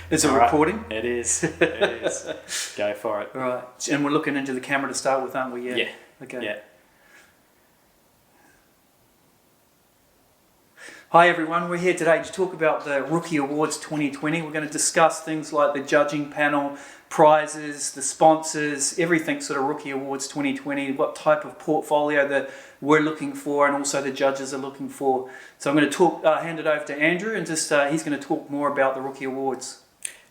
Is it All right. recording? It is. It is. Go for it. All right. And we're looking into the camera to start with, aren't we? Yeah. Okay. Yeah. Hi everyone, we're here today to talk about the Rookie Awards 2020. We're going to discuss things like the judging panel, prizes, the sponsors, everything sort of Rookie Awards 2020, what type of portfolio that we're looking for and also the judges are looking for. So I'm going to hand it over to Andrew and just he's going to talk more about the Rookie Awards.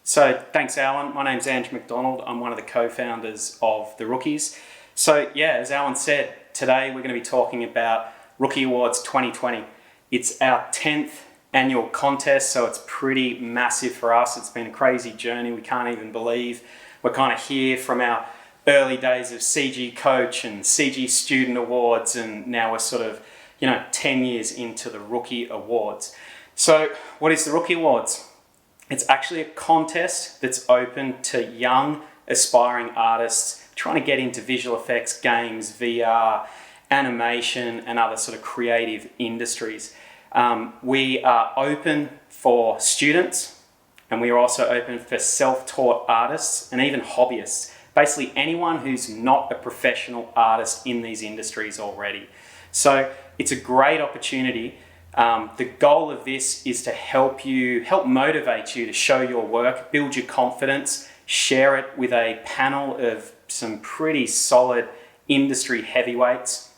So thanks, Alan. My name's Andrew McDonald. I'm one of the co-founders of the Rookies. So yeah, as Alan said, today we're going to be talking about Rookie Awards 2020. It's our 10th annual contest, so it's pretty massive for us. It's been a crazy journey. We can't even believe we're kind of here from our early days of CG Coach and CG Student Awards, and now we're sort of, 10 years into the Rookie Awards. So what is the Rookie Awards? It's actually a contest that's open to young, aspiring artists trying to get into visual effects, games, VR, animation, and other sort of creative industries. We are open for students, and we are also open for self-taught artists and even hobbyists. Basically anyone who's not a professional artist in these industries already. So it's a great opportunity. The goal of this is to help motivate you to show your work, build your confidence, share it with a panel of some pretty solid industry heavyweights.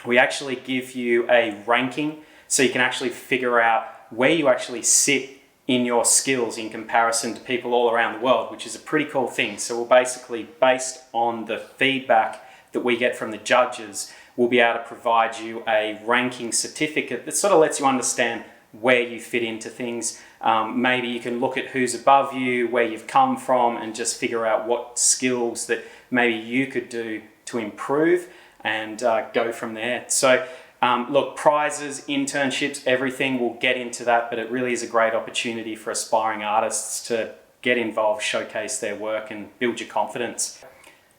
We actually give you a ranking so you can actually figure out where you actually sit in your skills in comparison to people all around the world, which is a pretty cool thing. So we'll basically, based on the feedback that we get from the judges, we'll be able to provide you a ranking certificate that sort of lets you understand where you fit into things. Maybe you can look at who's above you, where you've come from, and just figure out what skills that maybe you could do to improve and go from there. So look, prizes, internships, everything, we'll get into that, but it really is a great opportunity for aspiring artists to get involved, showcase their work and build your confidence.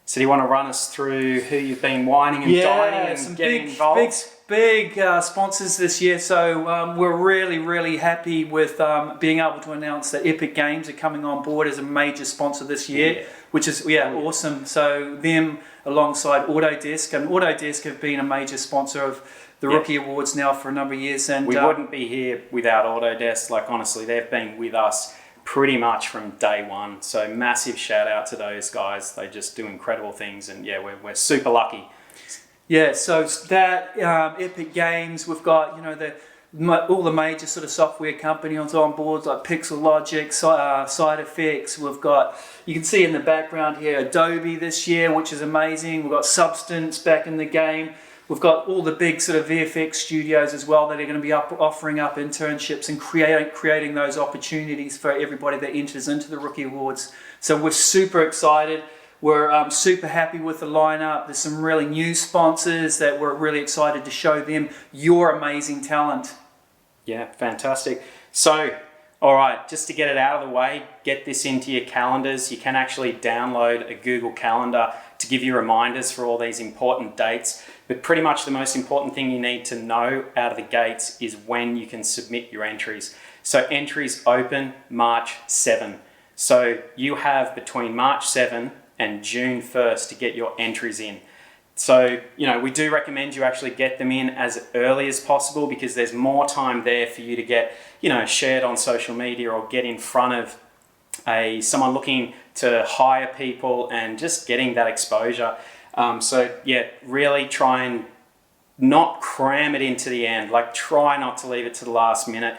So do you want to run us through who you've been whining and dining and getting involved? Big sponsors this year, so we're really happy with being able to announce that Epic Games are coming on board as a major sponsor this year, which is awesome. So them alongside Autodesk, and Autodesk have been a major sponsor of the Rookie Awards now for a number of years. And we wouldn't be here without Autodesk. Like honestly, they've been with us pretty much from day one. So massive shout out to those guys. They just do incredible things, and we're super lucky. Yeah, so that Epic Games, we've got all the major sort of software companies on board, like Pixel Logic, Side Effects. We've got, you can see in the background here, Adobe this year, which is amazing. We've got Substance back in the game. We've got all the big sort of VFX studios as well that are going to be offering up internships and creating those opportunities for everybody that enters into the Rookie Awards. So we're super excited. We're super happy with the lineup. There's some really new sponsors that we're really excited to show them your amazing talent. Yeah, fantastic. So, all right, just to get it out of the way, get this into your calendars. You can actually download a Google Calendar to give you reminders for all these important dates. But pretty much the most important thing you need to know out of the gates is when you can submit your entries. So entries open March 7. So you have between March 7 and June 1st to get your entries in. So, we do recommend you actually get them in as early as possible because there's more time there for you to get, shared on social media or get in front of someone looking to hire people and just getting that exposure. Really try and not cram it into the end. Like try not to leave it to the last minute.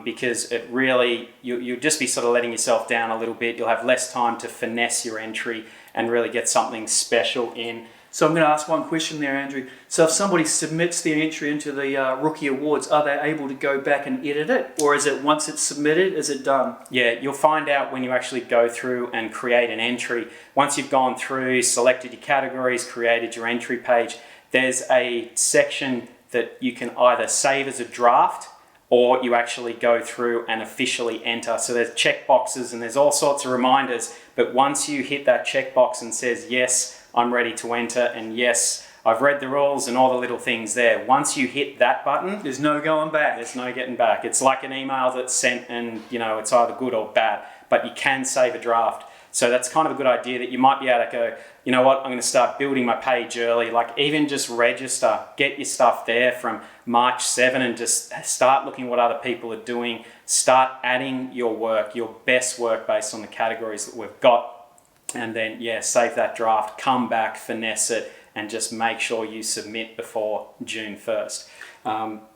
Because it really, you'll just be sort of letting yourself down a little bit. You'll have less time to finesse your entry and really get something special in. So I'm going to ask one question there, Andrew. So if somebody submits their entry into the Rookie Awards, are they able to go back and edit it? Or is it once it's submitted, is it done? Yeah, you'll find out when you actually go through and create an entry. Once you've gone through, selected your categories, created your entry page, there's a section that you can either save as a draft or you actually go through and officially enter. So there's check boxes and there's all sorts of reminders, but once you hit that checkbox and says, yes, I'm ready to enter, and yes, I've read the rules and all the little things there. Once you hit that button, There's no going back. there's no getting back. It's like an email that's sent and, it's either good or bad, but you can save a draft. So that's kind of a good idea that you might be able to go, you know what, I'm going to start building my page early. Like even just register, get your stuff there from March 7 and just start looking what other people are doing. Start adding your work, your best work based on the categories that we've got. And then, save that draft, come back, finesse it, and just make sure you submit before June 1st.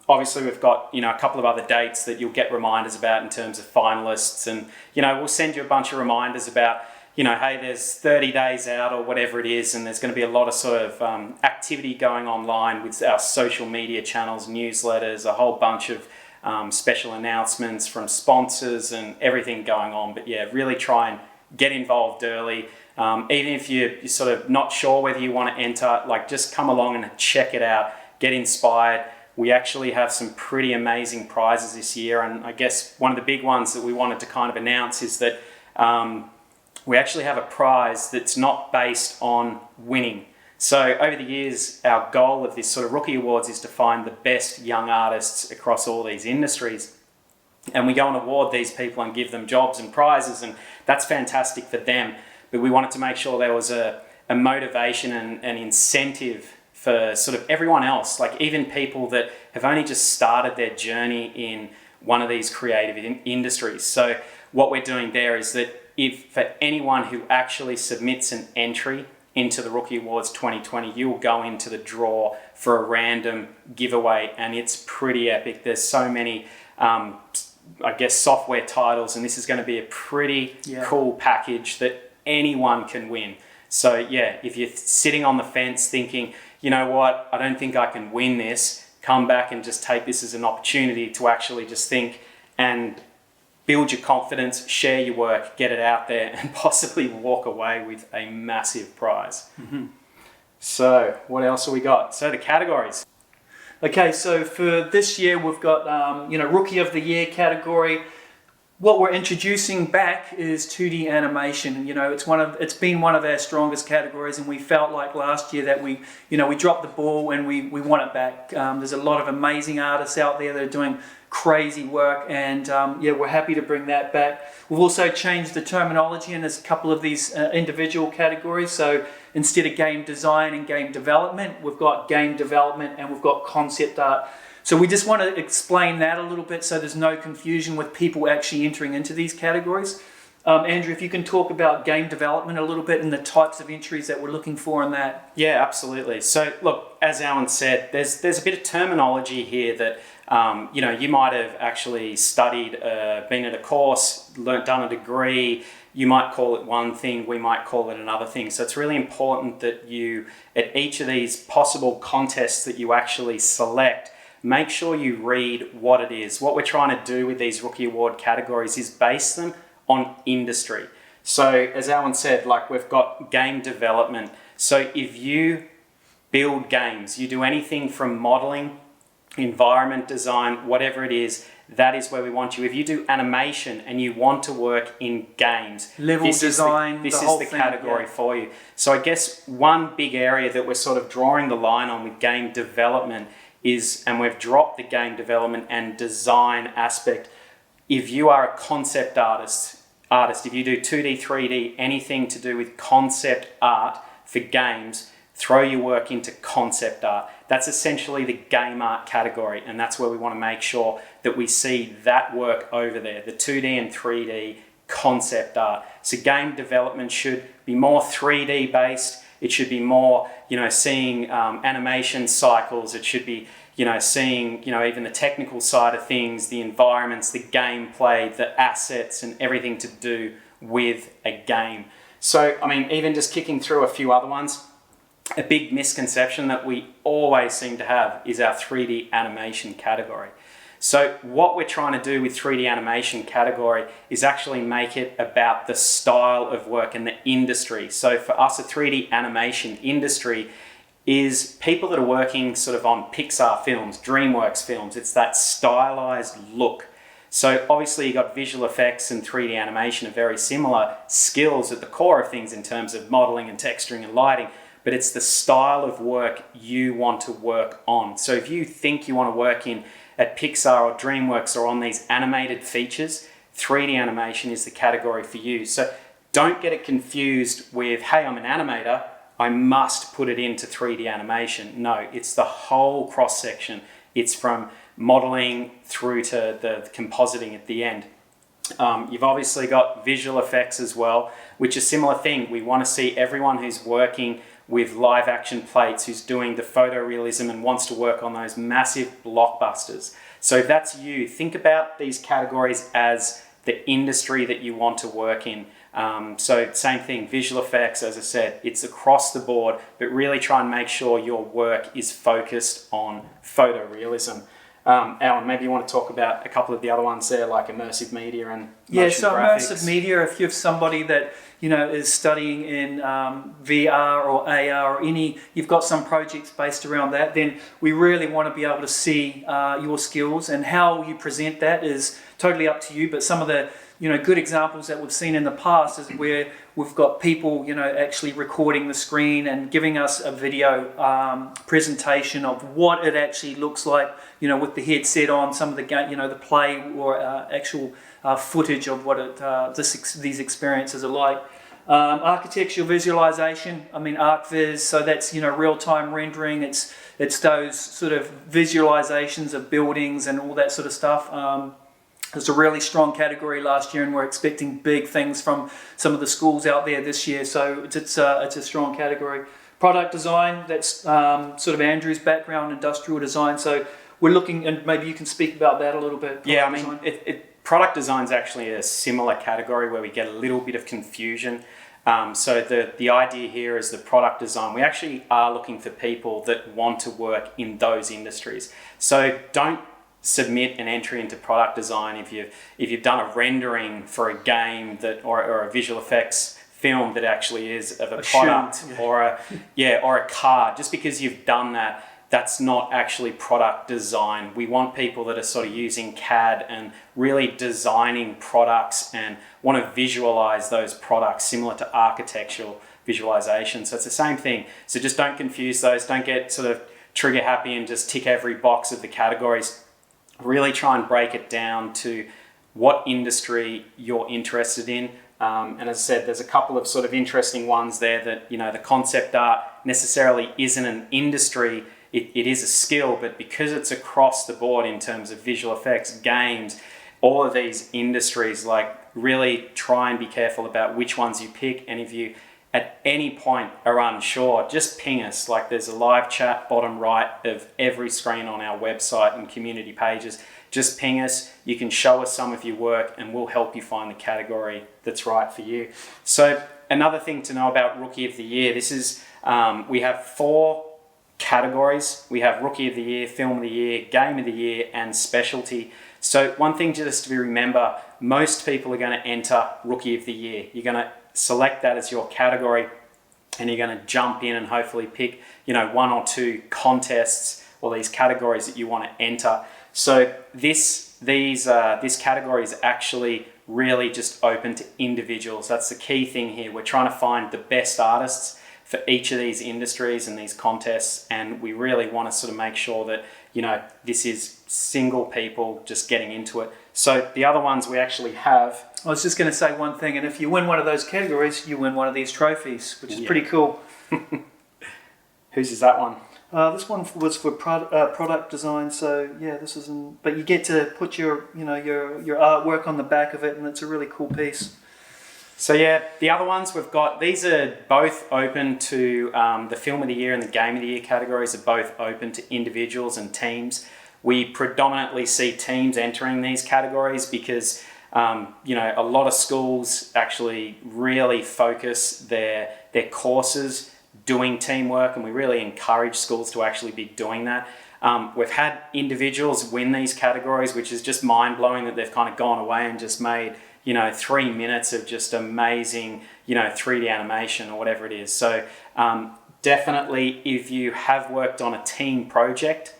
Obviously, we've got, a couple of other dates that you'll get reminders about in terms of finalists. And, we'll send you a bunch of reminders about, hey, there's 30 days out or whatever it is, and there's going to be a lot of sort of activity going online with our social media channels, newsletters, a whole bunch of special announcements from sponsors and everything going on. But really try and get involved early. Even if you're sort of not sure whether you want to enter, just come along and check it out, get inspired. We actually have some pretty amazing prizes this year, and I guess one of the big ones that we wanted to kind of announce is that we actually have a prize that's not based on winning. So over the years, our goal of this sort of Rookie Awards is to find the best young artists across all these industries. And we go and award these people and give them jobs and prizes, and that's fantastic for them. But we wanted to make sure there was a motivation and an incentive for sort of everyone else, like even people that have only just started their journey in one of these creative industries. So what we're doing there is that if for anyone who actually submits an entry into the Rookie Awards 2020, you will go into the draw for a random giveaway, and it's pretty epic. There's so many software titles, and this is going to be a pretty cool package that anyone can win. So if you're sitting on the fence thinking, you know what, I don't think I can win this, come back and just take this as an opportunity to actually just think and build your confidence, share your work, get it out there, and possibly walk away with a massive prize. Mm-hmm. So what else have we got? So the categories. Okay, so for this year we've got Rookie of the Year category. What we're introducing back is 2D animation. It's been one of our strongest categories, and we felt like last year that we dropped the ball and we want it back. There's a lot of amazing artists out there that are doing crazy work, and we're happy to bring that back. We've also changed the terminology, and there's a couple of these individual categories. So instead of game design and game development, we've got game development and we've got concept art. So we just want to explain that a little bit so there's no confusion with people actually entering into these categories. Andrew, if you can talk about game development a little bit and the types of entries that we're looking for in that. Yeah, absolutely. So look, as Alan said, there's a bit of terminology here that you might have actually studied, been at a course, done a degree. You might call it one thing, we might call it another thing. So it's really important that you, at each of these possible contests that you actually select, make sure you read what it is. What we're trying to do with these Rookie Award categories is base them on industry. So as Alan said, we've got game development. So if you build games, you do anything from modeling, environment design, whatever it is, that is where we want you. If you do animation and you want to work in games, level design, this is the category for you. So I guess one big area that we're sort of drawing the line on with game development is, and we've dropped the game development and design aspect. If you are a concept artist, if you do 2D, 3D, anything to do with concept art for games, throw your work into concept art. That's essentially the game art category, and that's where we want to make sure that we see that work over there, the 2D and 3D concept art. So game development should be more 3D based. It should be more, seeing animation cycles. It should be, seeing, even the technical side of things, the environments, the gameplay, the assets, and everything to do with a game. So, even just kicking through a few other ones, a big misconception that we always seem to have is our 3D animation category. So what we're trying to do with 3D animation category is actually make it about the style of work and the industry. So for us, a 3D animation industry is people that are working sort of on Pixar films, DreamWorks films. It's that stylized look. So obviously you got visual effects and 3D animation are very similar skills at the core of things in terms of modeling and texturing and lighting. but it's the style of work you want to work on. So if you think you want to work at Pixar or DreamWorks or on these animated features, 3D animation is the category for you. So don't get it confused with, hey, I'm an animator, I must put it into 3D animation. No, it's the whole cross section. It's from modeling through to the compositing at the end. You've obviously got visual effects as well, which is a similar thing. We want to see everyone who's working with live action plates, who's doing the photorealism and wants to work on those massive blockbusters. So if that's you, think about these categories as the industry that you want to work in. So same thing, visual effects, as I said, it's across the board, but really try and make sure your work is focused on photorealism. Alan, maybe you want to talk about a couple of the other ones there, like immersive media and motion graphics. Immersive media, if you have somebody that is studying in VR or AR or you've got some projects based around that, then we really want to be able to see your skills, and how you present that is totally up to you. But some of the good examples that we've seen in the past is where we've got people, actually recording the screen and giving us a video presentation of what it actually looks like, with the headset on, some of the the play or actual footage of what these experiences are like. Architectural visualization, ArcViz, so that's real-time rendering. It's those sort of visualizations of buildings and all that sort of stuff. It's a really strong category last year, and we're expecting big things from some of the schools out there this year. So it's a strong category. Product design, that's sort of Andrew's background, industrial design. So we're looking, and maybe you can speak about that a little bit. Product design is actually a similar category where we get a little bit of confusion. So the idea here is the product design. We actually are looking for people that want to work in those industries. So don't submit an entry into product design if you've done a rendering for a game or a visual effects film that actually is of a product or a car. Just because you've done that, that's not actually product design. We want people that are sort of using CAD and really designing products and want to visualize those products, similar to architectural visualization. So it's the same thing. So just don't confuse those. Don't get sort of trigger happy and just tick every box of the categories. Really try and break it down to what industry you're interested in. And as I said, there's a couple of sort of interesting ones there that, the concept art necessarily isn't an industry. It is a skill, but because it's across the board in terms of visual effects, games, all of these industries, like really try and be careful about which ones you pick. And if you at any point are unsure, just ping us. Like there's a live chat bottom right of every screen on our website and community pages. Just ping us. You can show us some of your work and we'll help you find the category that's right for you. So another thing to know about Rookie of the Year, this is, we have 4 categories. We have Rookie of the Year, Film of the Year, Game of the Year, and Specialty. So one thing just to remember, most people are going to enter Rookie of the Year. You're going to select that as your category and you're going to jump in and hopefully pick 1 or 2 contests or these categories that you want to enter. So this category is actually really just open to individuals. That's the key thing here. We're trying to find the best artists for each of these industries and these contests, and we really want to sort of make sure that this is single people just getting into it. So the other ones we actually have, I was just going to say one thing, and if you win one of those categories, you win one of these trophies, which is pretty cool. Whose is that one? This one was for product design. So yeah, this is. But you get to put your artwork on the back of it, and it's a really cool piece. So yeah, the other ones we've got, these are both open to the Film of the Year and the Game of the Year categories are both open to individuals and teams. We predominantly see teams entering these categories because a lot of schools actually really focus their courses doing teamwork, and we really encourage schools to actually be doing that. We've had individuals win these categories, which is just mind-blowing that they've kind of gone away and just made 3 minutes of just amazing 3D animation or whatever it is. So definitely, if you have worked on a team project,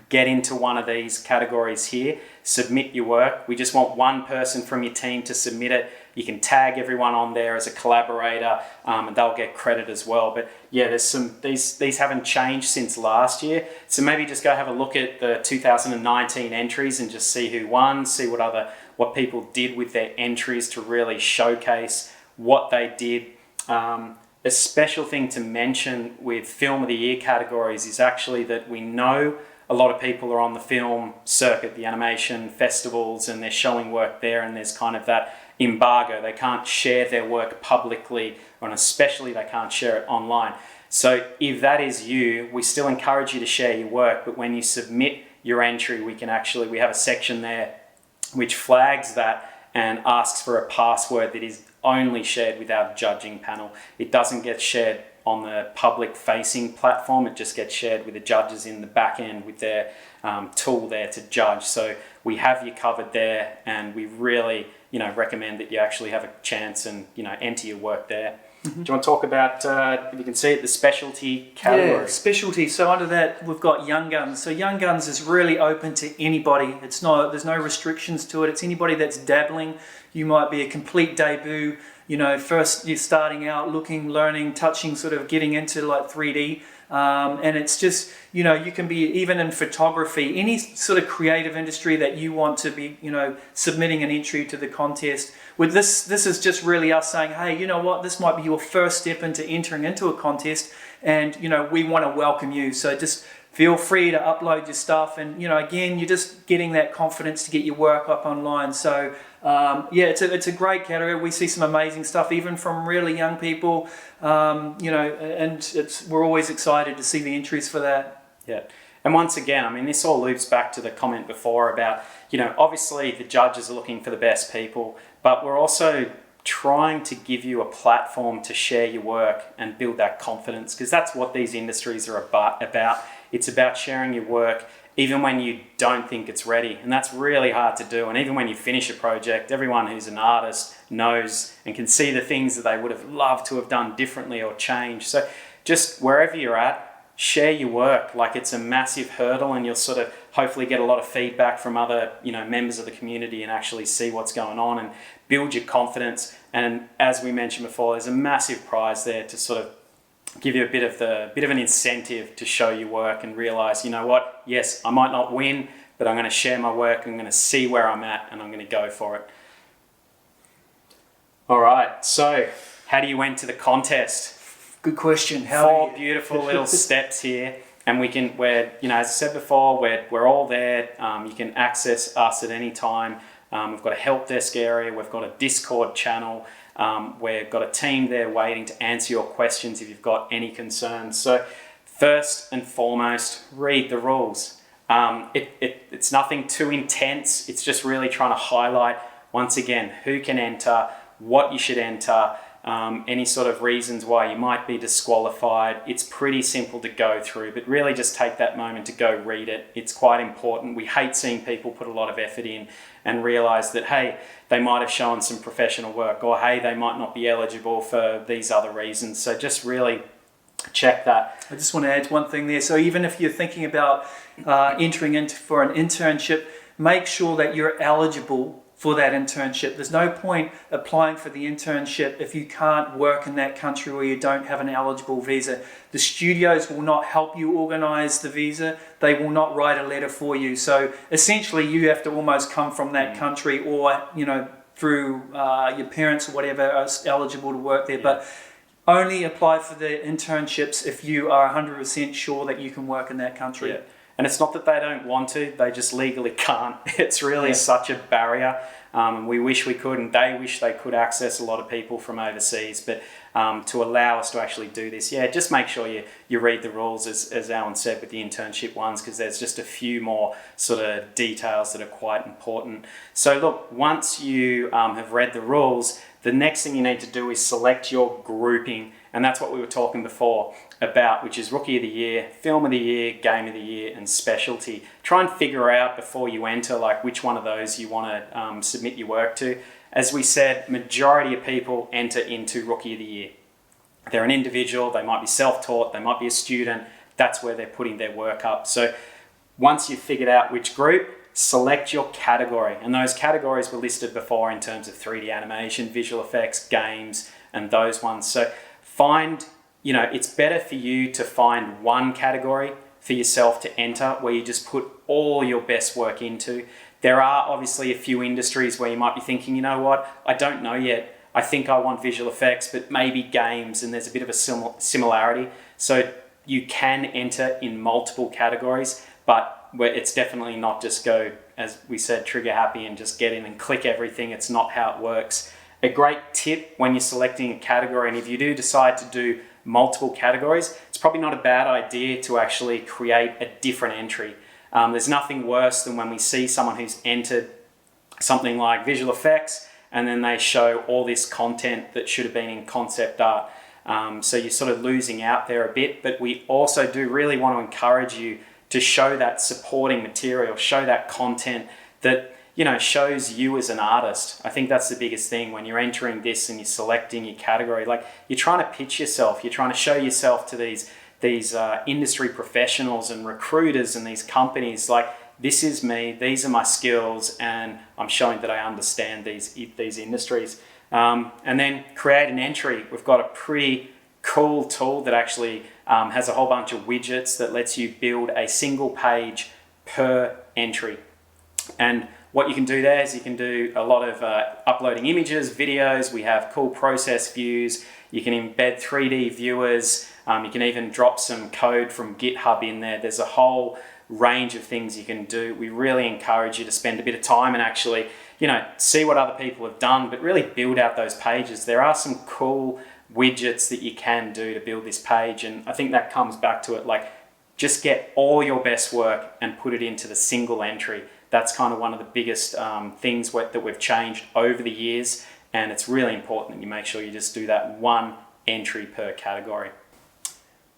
get into one of these categories here, submit your work. We just want one person from your team to submit it. You can tag everyone on there as a collaborator, and they'll get credit as well. But yeah, these haven't changed since last year. So maybe just go have a look at the 2019 entries and just see who won, see what people did with their entries to really showcase what they did. A special thing to mention with Film of the Year categories is actually that we know a lot of people are on the film circuit, the animation festivals, and they're showing work there, and there's kind of that embargo. They can't share their work publicly, and especially they can't share it online. So if that is you, we still encourage you to share your work, but when you submit your entry, we have a section there which flags that and asks for a password that is only shared with our judging panel. It doesn't get shared on the public facing platform, it just gets shared with the judges in the back end with their tool there to judge. So we have you covered there, and we really recommend that you actually have a chance and enter your work there. Mm-hmm. Do you want to talk about, if you can see it, the specialty category? Yeah, specialty. So under that, we've got Young Guns. So Young Guns is really open to anybody. There's no restrictions to it. It's anybody that's dabbling. You might be a complete debut. First you're starting out, looking, learning, touching, sort of getting into like 3D. And it's just, you can be even in photography, any sort of creative industry that you want to be, submitting an entry to the contest. With this is just really us saying, hey, you know what, this might be your first step into entering into a contest, and, we want to welcome you. So just feel free to upload your stuff, and, again, you're just getting that confidence to get your work up online. So, it's a great category. We see some amazing stuff, even from really young people, and we're always excited to see the entries for that. Yeah. And once again, this all loops back to the comment before about, obviously the judges are looking for the best people, but we're also trying to give you a platform to share your work and build that confidence, because that's what these industries are about. It's about sharing your work even when you don't think it's ready, and that's really hard to do. And even when you finish a project, everyone who's an artist knows and can see the things that they would have loved to have done differently or changed. So just wherever you're at, share your work. Like, it's a massive hurdle, and you'll sort of hopefully get a lot of feedback from other members of the community and actually see what's going on and build your confidence. And as we mentioned before, there's a massive prize there to sort of give you a bit of an incentive to show your work and realize, what, yes, I might not win, but I'm going to share my work, I'm going to see where I'm at, and I'm going to go for it. All right, so how do you enter the contest? Good question. Four beautiful little steps here, and we're as I said before, we're all there. You can access us at any time. We've got a help desk area, we've got a Discord channel, we've got a team there waiting to answer your questions if you've got any concerns. So first and foremost, read the rules. It's nothing too intense. It's just really trying to highlight, once again, who can enter, what you should enter, any sort of reasons why you might be disqualified. It's pretty simple to go through, but really just take that moment to go read it. It's quite important. We hate seeing people put a lot of effort in and realize that, hey, they might have shown some professional work, or hey, they might not be eligible for these other reasons. So just really check that. I just want to add one thing there. So even if you're thinking about entering for an internship, make sure that you're eligible for that internship. There's no point applying for the internship if you can't work in that country or you don't have an eligible visa. The studios will not help you organize the visa. They will not write a letter for you. So essentially you have to almost come from that country, or, through your parents or whatever are eligible to work there. But only apply for the internships if you are 100% sure that you can work in that country. Yeah. And it's not that they don't want to, they just legally can't. It's really such a barrier. We wish we could, and they wish they could access a lot of people from overseas, but to allow us to actually do this, just make sure you read the rules, as Alan said, with the internship ones, because there's just a few more sort of details that are quite important. So look, once you have read the rules, the next thing you need to do is select your grouping, and that's what we were talking before about, which is Rookie of the Year, Film of the Year, Game of the Year, and Specialty. Try and figure out before you enter which one of those you want to submit your work to. As we said, majority of people enter into Rookie of the Year. They're an individual, they might be self-taught, they might be a student. That's where they're putting their work up. So once you've figured out which group, select your category. And those categories were listed before in terms of 3D animation, visual effects, games, and those ones. So find, it's better for you to find one category for yourself to enter where you just put all your best work into. There are obviously a few industries where you might be thinking, you know what, I don't know yet. I think I want visual effects, but maybe games, and there's a bit of a similarity. So you can enter in multiple categories, but it's definitely not just go, as we said, trigger happy and just get in and click everything. It's not how it works. A great tip when you're selecting a category, and if you do decide to do multiple categories, it's probably not a bad idea to actually create a different entry. There's nothing worse than when we see someone who's entered something like visual effects and then they show all this content that should have been in concept art. So you're sort of losing out there a bit, but we also do really want to encourage you to show that supporting material, show that content that shows you as an artist. I think that's the biggest thing when you're entering this and you're selecting your category. Like, you're trying to pitch yourself, you're trying to show yourself to these industry professionals and recruiters and these companies, like, this is me, these are my skills, and I'm showing that I understand these industries. And then create an entry. We've got a pretty cool tool that actually has a whole bunch of widgets that lets you build a single page per entry. And what you can do there is you can do a lot of uploading images, videos. We have cool process views. You can embed 3D viewers. You can even drop some code from GitHub in there. There's a whole range of things you can do. We really encourage you to spend a bit of time and actually, see what other people have done, but really build out those pages. There are some cool widgets that you can do to build this page. And I think that comes back to it, like, just get all your best work and put it into the single entry. That's kind of one of the biggest things that we've changed over the years. And it's really important that you make sure you just do that one entry per category.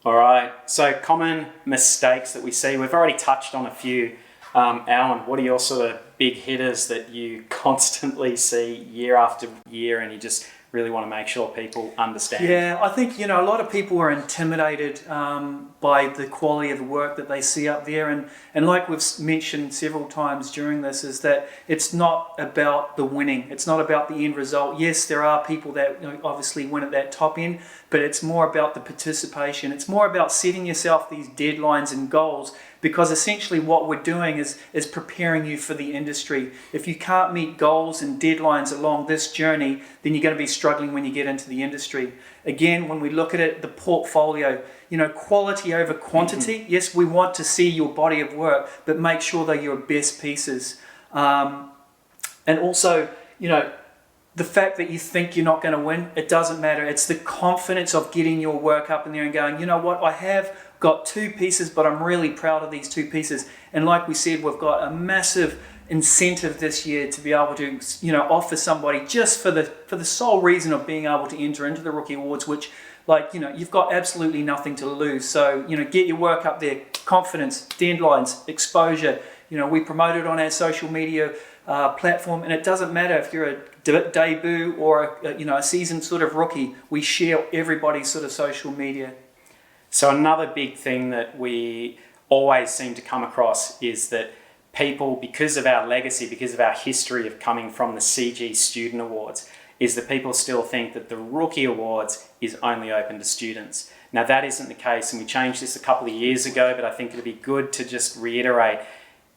All right, so common mistakes that we see. We've already touched on a few. Alan, what are your sort of big hitters that you constantly see year after year and you just really want to make sure people understand? Yeah, I think, a lot of people are intimidated by the quality of the work that they see up there. And like we've mentioned several times during this, is that it's not about the winning. It's not about the end result. Yes, there are people that obviously win at that top end, but it's more about the participation. It's more about setting yourself these deadlines and goals, because essentially what we're doing is preparing you for the industry. If you can't meet goals and deadlines along this journey, then you're going to be struggling when you get into the industry. Again, when we look at it, the portfolio, quality over quantity. Mm-hmm. Yes, we want to see your body of work, but make sure they're your best pieces. And also, the fact that you think you're not going to win, it doesn't matter. It's the confidence of getting your work up in there and going, you know what, I have got 2 pieces, but I'm really proud of these 2 pieces. And like we said, we've got a massive incentive this year to be able to, offer somebody just for the sole reason of being able to enter into the Rookie Awards, which, you've got absolutely nothing to lose. So, get your work up there, confidence, deadlines, exposure. We promote it on our social media platform, and it doesn't matter if you're a debut or a seasoned sort of rookie. We share everybody's sort of social media. So another big thing that we always seem to come across is that people, because of our legacy, because of our history of coming from the CG Student Awards, is that people still think that the Rookie Awards is only open to students. Now, that isn't the case, and we changed this a couple of years ago, but I think it'd be good to just reiterate,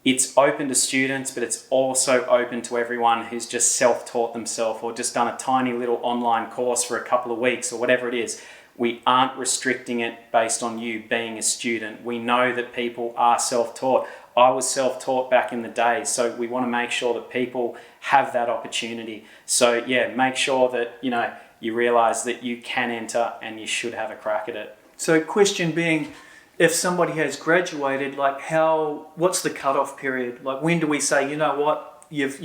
it's open to students, but it's also open to everyone who's just self-taught themselves or just done a tiny little online course for a couple of weeks or whatever it is. We aren't restricting it based on you being a student. We know that people are self-taught. I was self-taught back in the day, so we want to make sure that people have that opportunity. So yeah, make sure that you realize that you can enter and you should have a crack at it. So question being, if somebody has graduated, what's the cutoff period? Like, when do we say, you know what, that's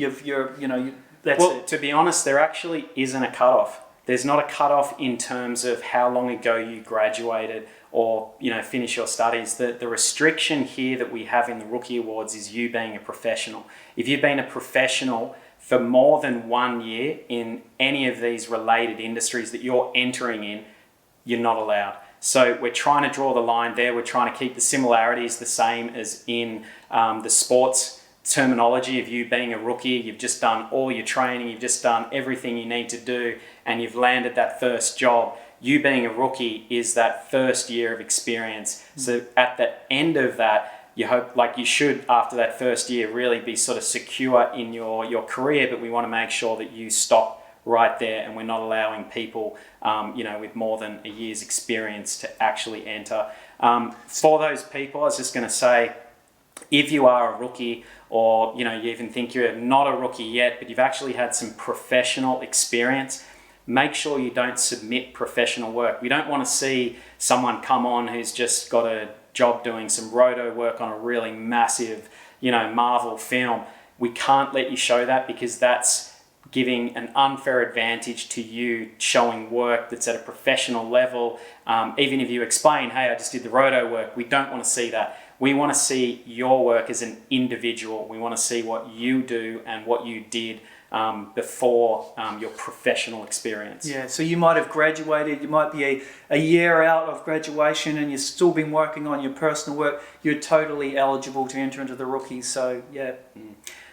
it? To be honest, there actually isn't a cutoff. There's not a cutoff in terms of how long ago you graduated or finish your studies. The restriction here that we have in the Rookie Awards is you being a professional. If you've been a professional for more than 1 year in any of these related industries that you're entering in, you're not allowed. So we're trying to draw the line there. We're trying to keep the similarities the same as in the sports terminology of you being a rookie. You've just done all your training, you've just done everything you need to do, and you've landed that first job. You being a rookie is that first year of experience. So at the end of that, you hope, like you should, after that first year, really be sort of secure in your career, but we want to make sure that you stop right there, and we're not allowing people, with more than a year's experience to actually enter. For those people, I was just going to say, if you are a rookie, or you even think you're not a rookie yet, but you've actually had some professional experience, make sure you don't submit professional work. We don't want to see someone come on who's just got a job doing some roto work on a really massive, Marvel film. We can't let you show that, because that's giving an unfair advantage to you showing work that's at a professional level. Even if you explain, hey, I just did the roto work, we don't want to see that. We want to see your work as an individual. We want to see what you do and what you did before your professional experience. Yeah, so you might have graduated, you might be a year out of graduation, and you've still been working on your personal work. You're totally eligible to enter into the rookies. So, yeah.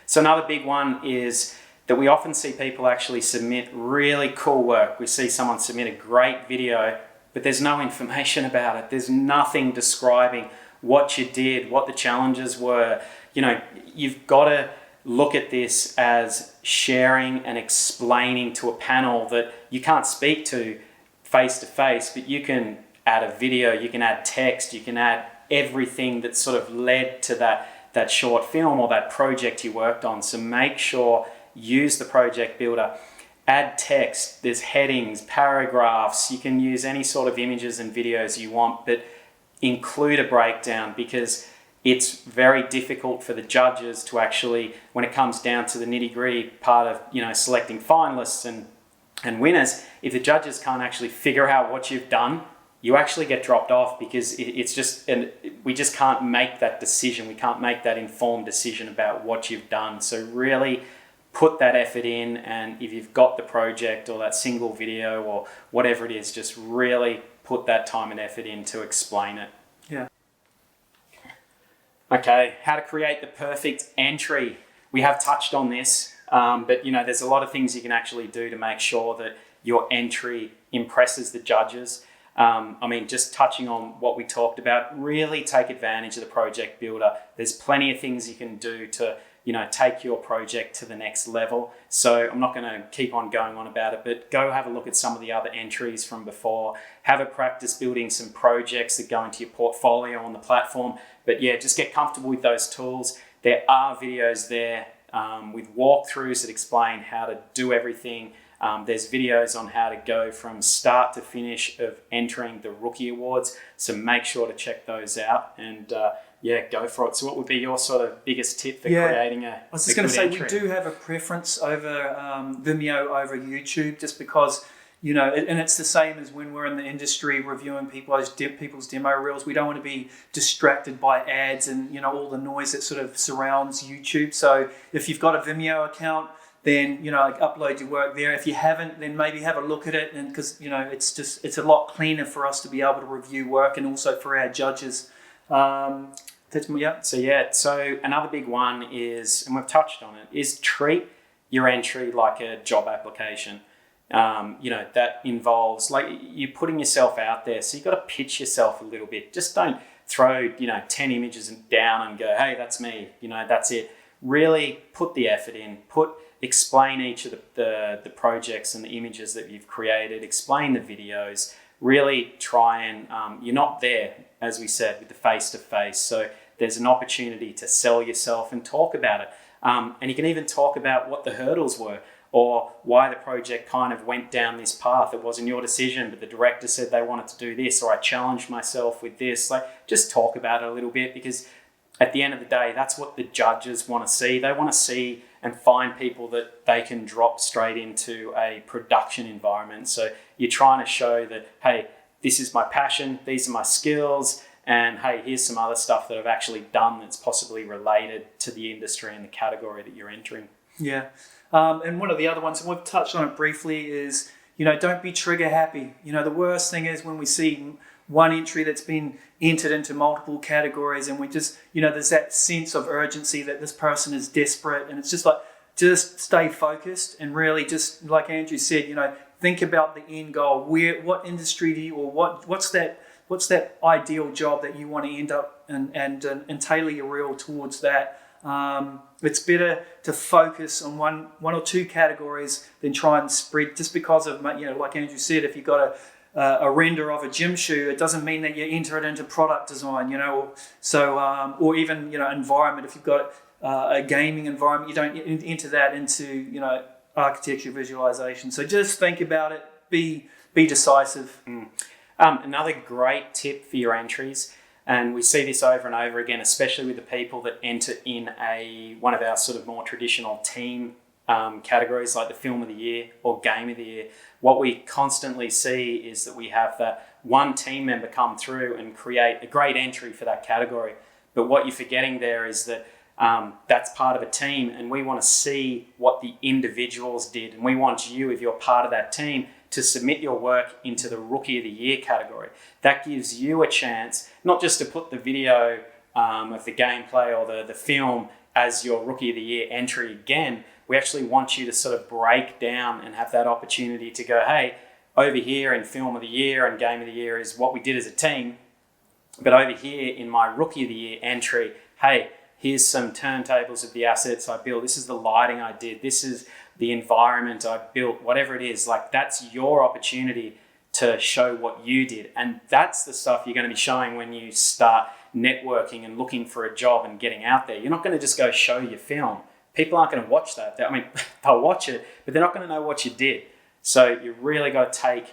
So another big one is that we often see people actually submit really cool work. We see someone submit a great video, but there's no information about it. There's nothing describing what you did, what the challenges were. You've got to look at this as sharing and explaining to a panel that you can't speak to face to face, but you can add a video, you can add text, you can add everything that sort of led to that short film or that project you worked on. So make sure, use the project builder, add text, there's headings, paragraphs, you can use any sort of images and videos you want, but include a breakdown, because it's very difficult for the judges to actually, when it comes down to the nitty-gritty part of selecting finalists and winners, if the judges can't actually figure out what you've done, you actually get dropped off, because it's just, and we just can't make that decision. We can't make that informed decision about what you've done. So really put that effort in, and if you've got the project or that single video or whatever it is, just really put that time and effort in to explain it. Yeah. Okay, how to create the perfect entry. We have touched on this, but there's a lot of things you can actually do to make sure that your entry impresses the judges. Just touching on what we talked about, really take advantage of the project builder. There's plenty of things you can do to take your project to the next level. So I'm not going to keep on going on about it, but go have a look at some of the other entries from before. Have a practice building some projects that go into your portfolio on the platform. But yeah, just get comfortable with those tools. There are videos there with walkthroughs that explain how to do everything. There's videos on how to go from start to finish of entering the Rookie Awards. So make sure to check those out, and go for it. So what would be your sort of biggest tip for creating a I was just going to say, we do have a preference over Vimeo over YouTube, just because, and it's the same as when we're in the industry reviewing people's demo reels. We don't want to be distracted by ads and, all the noise that sort of surrounds YouTube. So if you've got a Vimeo account, then, upload your work there. If you haven't, then maybe have a look at it, and because, it's a lot cleaner for us to be able to review work, and also for our judges. So another big one is, and we've touched on it, is treat your entry like a job application. That involves like you putting yourself out there. So you've got to pitch yourself a little bit. Just don't throw, 10 images down and go, hey, that's me, that's it. Really put the effort in, explain each of the projects and the images that you've created, explain the videos, really try and, you're not there, as we said, with the face-to-face. So there's an opportunity to sell yourself and talk about it. And you can even talk about what the hurdles were, or why the project kind of went down this path. It wasn't your decision, but the director said they wanted to do this, or I challenged myself with this. Like, just talk about it a little bit, because at the end of the day, that's what the judges want to see. They want to see and find people that they can drop straight into a production environment. So you're trying to show that, hey, this is my passion, these are my skills, and hey, here's some other stuff that I've actually done that's possibly related to the industry and the category that you're entering. Yeah. And one of the other ones, and we've touched on it briefly, is, don't be trigger happy. The worst thing is when we see one entry that's been entered into multiple categories, and we just, there's that sense of urgency that this person is desperate, and it's just like, just stay focused and really just, like Andrew said, think about the end goal. What industry do you, or what's that ideal job that you want to end up and tailor your reel towards that. It's better to focus on one or two categories than try and spread, just because of, like Andrew said, if you've got a render of a gym shoe, it doesn't mean that you enter it into product design, or even, environment. If you've got a gaming environment, you don't enter that into, architecture visualization. So just think about it, be decisive. Another great tip for your entries, and we see this over and over again, especially with the people that enter in one of our sort of more traditional team categories, like the film of the year or game of the year. What we constantly see is that we have that one team member come through and create a great entry for that category. But what you're forgetting there is that that's part of a team, and we want to see what the individuals did. And we want you, if you're part of that team, to submit your work into the Rookie of the Year category. That gives you a chance, not just to put the video of the gameplay or the film as your Rookie of the Year entry again. We actually want you to sort of break down and have that opportunity to go, hey, over here in Film of the Year and Game of the Year is what we did as a team. But over here in my Rookie of the Year entry, hey, here's some turntables of the assets I built. This is the lighting I did. This is the environment I built, whatever it is. Like, that's your opportunity to show what you did. And that's the stuff you're going to be showing when you start networking and looking for a job and getting out there. You're not going to just go show your film. People aren't going to watch that. I mean, they'll watch it, but they're not going to know what you did. So you really got to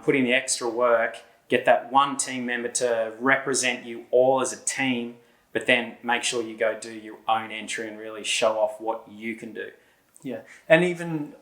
put in the extra work, get that one team member to represent you all as a team, but then make sure you go do your own entry and really show off what you can do. Yeah, and even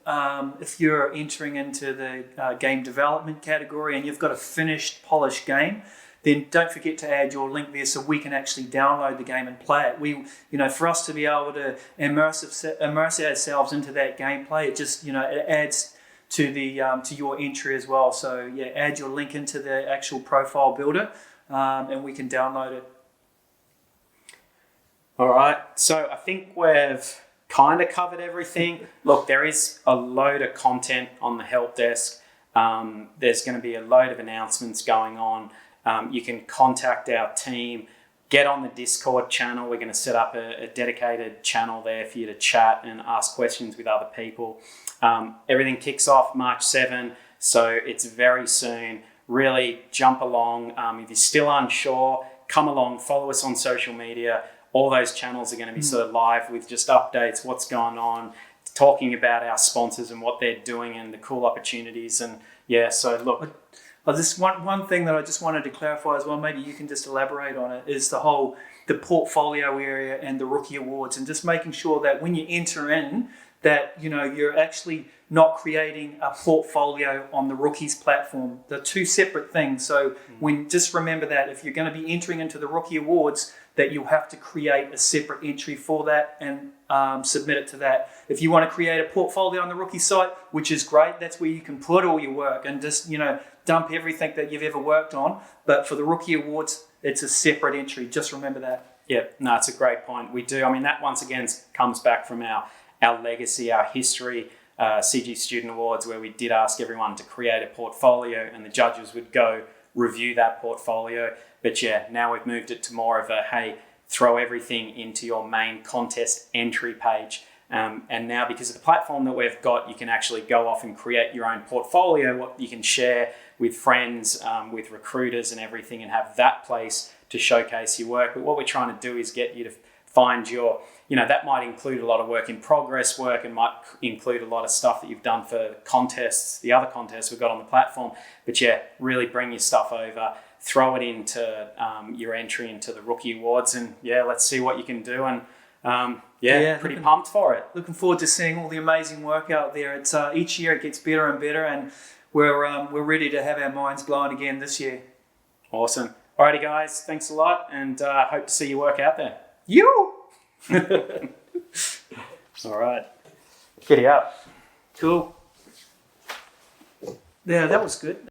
if you're entering into the game development category and you've got a finished, polished game, then don't forget to add your link there so we can actually download the game and play it. For us to be able to immerse ourselves into that gameplay, it just, it adds to to your entry as well. So yeah, add your link into the actual profile builder, and we can download it. All right, so I think we've kind of covered everything. Look, there is a load of content on the help desk. There's going to be a load of announcements going on. You can contact our team, get on the Discord channel. We're going to set up a dedicated channel there for you to chat and ask questions with other people. Everything kicks off March 7, so it's very soon. Really jump along. If you're still unsure, come along, follow us on social media. All those channels are going to be sort of live with just updates, what's going on, talking about our sponsors and what they're doing and the cool opportunities. And yeah, so look. This one thing that I just wanted to clarify as well, maybe you can just elaborate on it, is the portfolio area and the Rookie Awards, and just making sure that when you enter in, that you're actually not creating a portfolio on the Rookies platform. They're two separate things. So just remember that if you're going to be entering into the Rookie Awards, that you'll have to create a separate entry for that and submit it to that. If you want to create a portfolio on the Rookie site, which is great, that's where you can put all your work and just dump everything that you've ever worked on. But for the Rookie Awards, it's a separate entry. Just remember that. Yeah, no, it's a great point. We do. I mean, that once again comes back from our legacy, our history, CG Student Awards, where we did ask everyone to create a portfolio and the judges would go review that portfolio. But yeah, now we've moved it to more of a, hey, throw everything into your main contest entry page. And now, because of the platform that we've got, you can actually go off and create your own portfolio, what you can share with friends, with recruiters and everything, and have that place to showcase your work. But what we're trying to do is get you to find your, that might include a lot of work in progress work and might include a lot of stuff that you've done for contests, the other contests we've got on the platform. But yeah, really bring your stuff over, throw it into your entry into the Rookie Awards, and yeah, let's see what you can do. And pretty pumped for it. Looking forward to seeing all the amazing work out there. It's each year it gets better and better, and we're ready to have our minds blown again this year. Awesome. Alrighty, guys, thanks a lot, and hope to see your work out there. You. All right. Giddy up. Cool. Yeah, that was good.